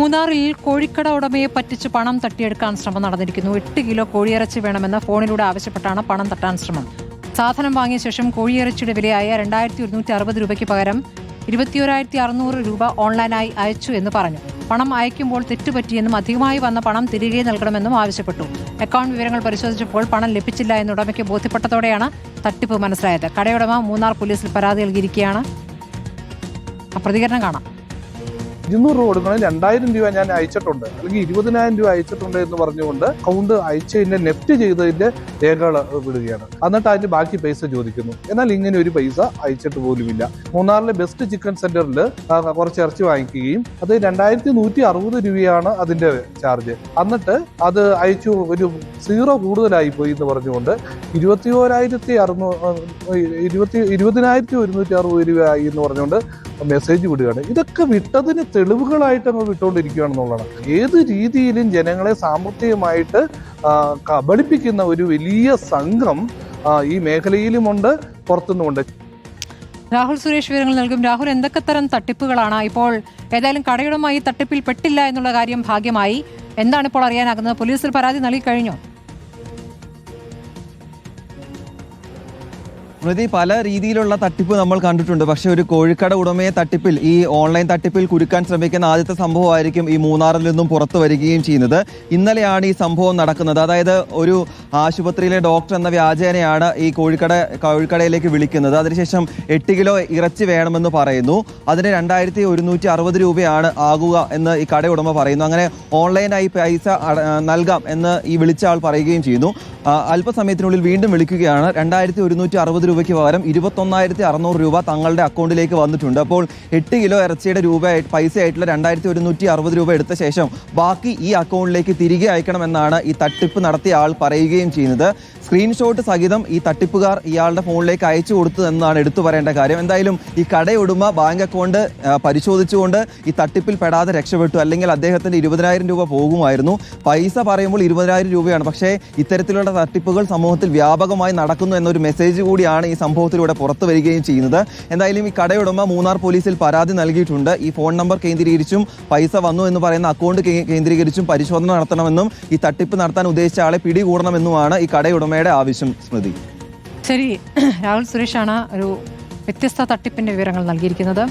മൂന്നാറിൽ കോഴിക്കട ഉടമയെ പറ്റിച്ച് പണം തട്ടിയെടുക്കാൻ ശ്രമം നടന്നിരിക്കുന്നു. 8 കിലോ കോഴിയിറച്ചി വേണമെന്ന് ഫോണിലൂടെ ആവശ്യപ്പെട്ടാണ് പണം തട്ടാൻ ശ്രമം. സാധനം വാങ്ങിയ ശേഷം കോഴിയിറച്ചിയുടെ വിലയായ 2160 രൂപയ്ക്ക് പകരം 21,600 രൂപ ഓൺലൈനായി അയച്ചു എന്ന് പറഞ്ഞു. പണം അയക്കുമ്പോൾ തെറ്റുപറ്റിയെന്നും അധികമായി വന്ന പണം തിരികെ നൽകണമെന്നും ആവശ്യപ്പെട്ടു. അക്കൗണ്ട് വിവരങ്ങൾ പരിശോധിച്ചപ്പോൾ പണം ലഭിച്ചില്ല എന്ന് ഉടമയ്ക്ക് ബോധ്യപ്പെട്ടതോടെയാണ് തട്ടിപ്പ് മനസ്സിലായത്. കടയുടമ മൂന്നാർ പോലീസിൽ പരാതി നൽകിയിരിക്കുകയാണ്. പ്രതികരണം കാണാം. 200 രൂപ കൊടുക്കണം, 2000 രൂപ ഞാൻ അയച്ചിട്ടുണ്ട്, അല്ലെങ്കിൽ 20,000 രൂപ അയച്ചിട്ടുണ്ട് എന്ന് പറഞ്ഞുകൊണ്ട് അക്കൗണ്ട് അയച്ചതിന്റെ നെഫ്റ്റ് ചെയ്തതിന്റെ രേഖകൾ വിടുകയാണ്. എന്നിട്ട് അതിന്റെ ബാക്കി പൈസ ചോദിക്കുന്നു. എന്നാൽ ഇങ്ങനെ ഒരു പൈസ അയച്ചിട്ട് പോലുമില്ല. മൂന്നാറിലെ ബെസ്റ്റ് ചിക്കൻ സെന്ററിൽ കുറച്ച് ഇറച്ചി വാങ്ങിക്കുകയും അത് 2160 രൂപയാണ് അതിന്റെ ചാർജ്. എന്നിട്ട് അത് അയച്ചു ഒരു 0 കൂടുതലായി പോയി എന്ന് പറഞ്ഞുകൊണ്ട് 20,160 രൂപ ആയി എന്ന് പറഞ്ഞുകൊണ്ട് മെസ്സേജ് വിടുകയാണ്. ഇതൊക്കെ വിട്ടതിന് തെളിവുകളായിട്ട് നമ്മൾ വിട്ടുകൊണ്ടിരിക്കുകയാണെന്നുള്ളതാണ്. ഏത് രീതിയിലും ജനങ്ങളെ സാമ്പത്തികമായിട്ട് കബളിപ്പിക്കുന്ന ഒരു വലിയ സംഘം ഈ മേഖലയിലുമുണ്ട്, പുറത്തുനിന്നുമുണ്ട്. രാഹുൽ സുരേഷ് വിവരങ്ങൾ നൽകും. രാഹുൽ, എന്തൊക്കെ തരം തട്ടിപ്പുകളാണ്? ഇപ്പോൾ ഏതായാലും കടയുടമ ഈ തട്ടിപ്പിൽ പെട്ടില്ല എന്നുള്ള കാര്യം ഭാഗ്യമായി. എന്താണ് ഇപ്പോൾ അറിയാനാകുന്നത്? പോലീസിൽ പരാതി നൽകി കഴിഞ്ഞോ? സ്മൃതി, പല രീതിയിലുള്ള തട്ടിപ്പ് നമ്മൾ കണ്ടിട്ടുണ്ട്. പക്ഷെ ഒരു കോഴിക്കട ഉടമയെ തട്ടിപ്പിൽ, ഈ ഓൺലൈൻ തട്ടിപ്പിൽ കുരുക്കാൻ ശ്രമിക്കുന്ന ആദ്യത്തെ സംഭവമായിരിക്കും ഈ മൂന്നാറിൽ നിന്നും പുറത്തു വരികയും ചെയ്യുന്നത്. ഇന്നലെയാണ് ഈ സംഭവം നടക്കുന്നത്. അതായത് ഒരു ആശുപത്രിയിലെ ഡോക്ടർ എന്ന വ്യാജേനയാണ് ഈ കോഴിക്കടയിലേക്ക് വിളിക്കുന്നത്. അതിനുശേഷം 8 കിലോ ഇറച്ചി വേണമെന്ന് പറയുന്നു. അതിന് 2160 രൂപയാണ് ആകുക എന്ന് ഈ കട ഉടമ പറയുന്നു. അങ്ങനെ ഓൺലൈനായി പൈസ നൽകാം എന്ന് ഈ വിളിച്ച ആൾ പറയുകയും ചെയ്യുന്നു. അല്പസമയത്തിനുള്ളിൽ വീണ്ടും വിളിക്കുകയാണ്. 2160 രൂപയ്ക്ക് പകരം 21,600 രൂപ തങ്ങളുടെ അക്കൗണ്ടിലേക്ക് വന്നിട്ടുണ്ട്. അപ്പോൾ 8 കിലോ ഇറച്ചിയുടെ പൈസയായിട്ടുള്ള 2160 രൂപ എടുത്ത ശേഷം ബാക്കി ഈ അക്കൗണ്ടിലേക്ക് തിരികെ അയക്കണമെന്നാണ് ഈ തട്ടിപ്പ് നടത്തിയ ആൾ പറയുകയും ചെയ്യുന്നത്. സ്ക്രീൻഷോട്ട് സഹിതം ഈ തട്ടിപ്പുകാർ ഇയാളുടെ ഫോണിലേക്ക് അയച്ചു കൊടുത്തു എന്നാണ് എടുത്തു പറയേണ്ട കാര്യം. എന്തായാലും ഈ കടയുടമ ബാങ്ക് അക്കൗണ്ട് പരിശോധിച്ചുകൊണ്ട് ഈ തട്ടിപ്പിൽ പെടാതെ രക്ഷപ്പെട്ടു. അല്ലെങ്കിൽ അദ്ദേഹത്തിന്റെ 20,000 രൂപ പോകുമായിരുന്നു. പൈസ പറയുമ്പോൾ 20,000 രൂപയാണ്. പക്ഷേ ഇത്തരത്തിലുള്ള തട്ടിപ്പുകൾ സമൂഹത്തിൽ വ്യാപകമായി നടക്കുന്നു എന്നൊരു മെസ്സേജ് കൂടിയാണ് ഈ സംഭവത്തിലൂടെ പുറത്തു വരികയും ചെയ്യുന്നത്. എന്തായാലും ഈ കടയുടമ മൂന്നാർ പോലീസിൽ പരാതി നൽകിയിട്ടുണ്ട്. ഈ ഫോൺ നമ്പർ കേന്ദ്രീകരിച്ചും പൈസ വന്നു എന്ന് പറയുന്ന അക്കൗണ്ട് കേന്ദ്രീകരിച്ചും പരിശോധന നടത്തണമെന്നും ഈ തട്ടിപ്പ് നടത്താൻ ഉദ്ദേശിച്ച ആളെ പിടികൂടണമെന്നുമാണ് ഈ കടയുടമയുടെ ആവശ്യം. സ്മൃതി, ശരി. രാഹുൽ സുരേഷാണ് ഒരു വ്യത്യസ്ത തട്ടിപ്പിന്റെ വിവരങ്ങൾ നൽകിയിരിക്കുന്നത്.